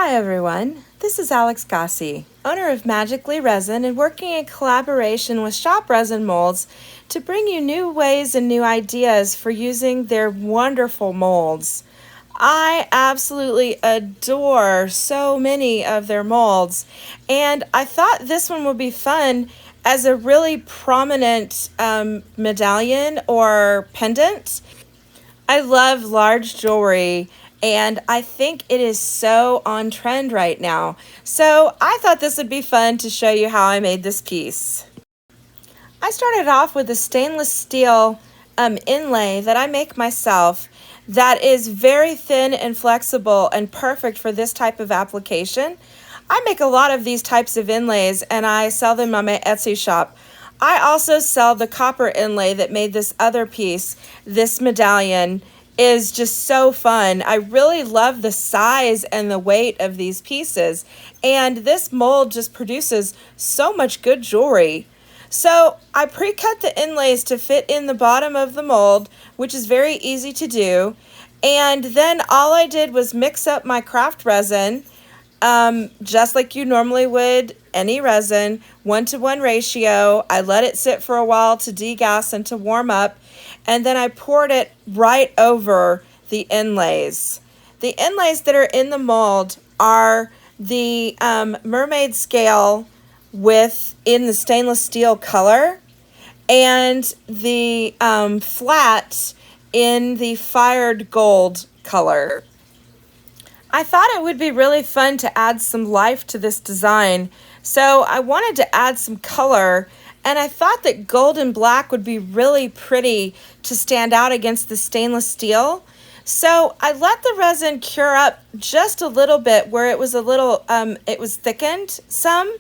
Hi everyone, this is Alex Gosse, owner of Magically Resin and working in collaboration with Shop Resin Molds to bring you new ways and new ideas for using their wonderful molds. I absolutely adore so many of their molds, and I thought this one would be fun as a really prominent medallion or pendant. I love large jewelry and I think it is so on trend right now. So I thought this would be fun to show you how I made this piece. I started off with a stainless steel inlay that I make myself that is very thin and flexible and perfect for this type of application. I make a lot of these types of inlays and I sell them on my Etsy shop. I also sell the copper inlay that made this other piece. This medallion is just so fun. I really love the size and the weight of these pieces, and this mold just produces so much good jewelry. So I pre-cut the inlays to fit in the bottom of the mold, which is very easy to do, and then all I did was mix up my craft resin just like you normally would any resin, 1-to-1 ratio. I let it sit for a while to degas and to warm up, and then I poured it right over the inlays. The inlays that are in the mold are the mermaid scale in the stainless steel color, and the flat in the fired gold color. I thought it would be really fun to add some life to this design, so I wanted to add some color, and I thought that gold and black would be really pretty to stand out against the stainless steel. So I let the resin cure up just a little bit where it was it was thickened some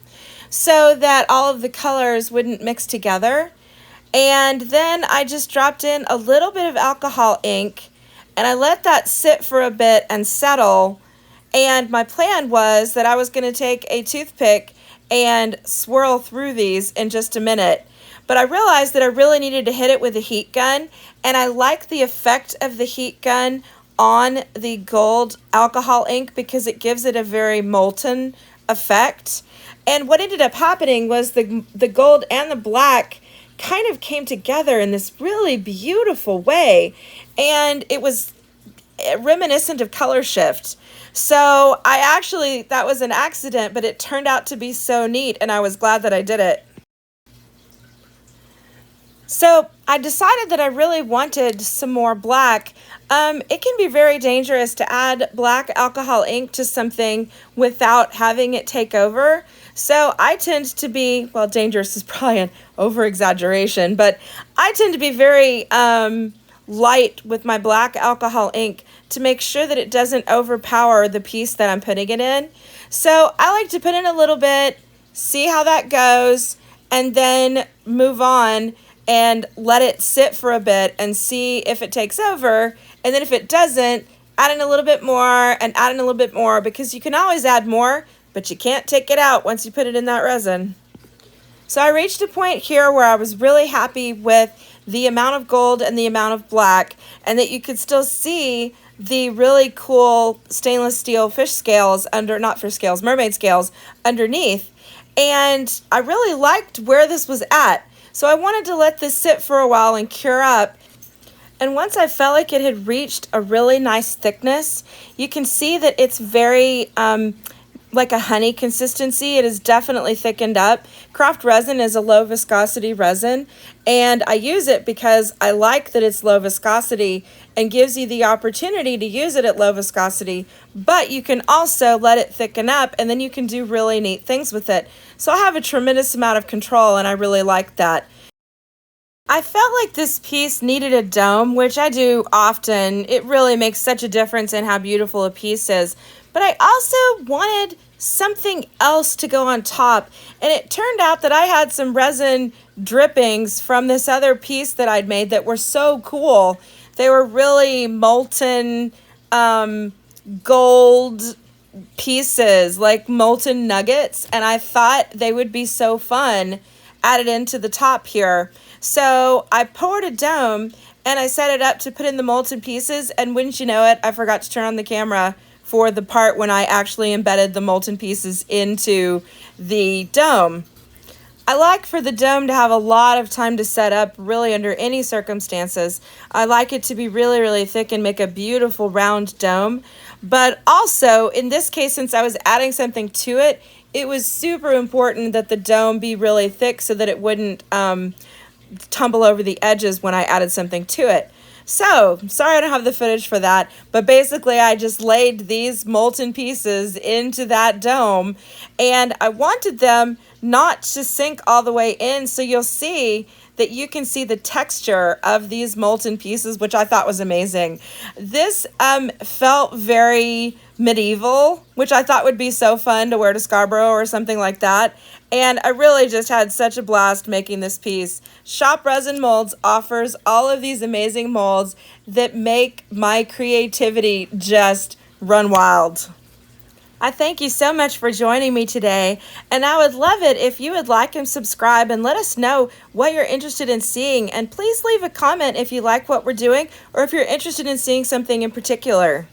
so that all of the colors wouldn't mix together. And then I just dropped in a little bit of alcohol ink and I let that sit for a bit and settle. And my plan was that I was going to take a toothpick and swirl through these in just a minute. But I realized that I really needed to hit it with a heat gun, and I like the effect of the heat gun on the gold alcohol ink because it gives it a very molten effect. And what ended up happening was the gold and the black kind of came together in this really beautiful way, and it was reminiscent of color shift. So that was an accident, but it turned out to be so neat, and I was glad that I did it. So I decided that I really wanted some more black. It can be very dangerous to add black alcohol ink to something without having it take over. So I tend to be, well, dangerous is probably an over-exaggeration, but I tend to be very light with my black alcohol ink to make sure that it doesn't overpower the piece that I'm putting it in. So I like to put in a little bit, see how that goes, and then move on and let it sit for a bit and see if it takes over. And then if it doesn't, add in a little bit more and add in a little bit more, because you can always add more, but you can't take it out once you put it in that resin. So I reached a point here where I was really happy with the amount of gold and the amount of black, and that you could still see the really cool stainless steel mermaid scales underneath. And I really liked where this was at. So I wanted to let this sit for a while and cure up. And once I felt like it had reached a really nice thickness, you can see that it's very like a honey consistency. It is definitely thickened up. Craft resin is a low viscosity resin, and I use it because I like that it's low viscosity and gives you the opportunity to use it at low viscosity, but you can also let it thicken up and then you can do really neat things with it. So I have a tremendous amount of control, and I really like that. I felt like this piece needed a dome, which I do often. It really makes such a difference in how beautiful a piece is. But I also wanted something else to go on top, and it turned out that I had some resin drippings from this other piece that I'd made that were so cool. They were really molten gold pieces, like molten nuggets, and I thought they would be so fun added into the top here. So I poured a dome and I set it up to put in the molten pieces, and wouldn't you know it, I forgot to turn on the camera for the part when I actually embedded the molten pieces into the dome. I like for the dome to have a lot of time to set up, really under any circumstances. I like it to be really, really thick and make a beautiful round dome. But also, in this case, since I was adding something to it, it was super important that the dome be really thick so that it wouldn't tumble over the edges when I added something to it. So, sorry I don't have the footage for that, but basically I just laid these molten pieces into that dome, and I wanted them not to sink all the way in, so you'll see that you can see the texture of these molten pieces, which I thought was amazing. This felt very medieval, which I thought would be so fun to wear to Scarborough or something like that. And I really just had such a blast making this piece. Shop Resin Molds offers all of these amazing molds that make my creativity just run wild. I thank you so much for joining me today, and I would love it if you would like and subscribe and let us know what you're interested in seeing, and please leave a comment if you like what we're doing or if you're interested in seeing something in particular.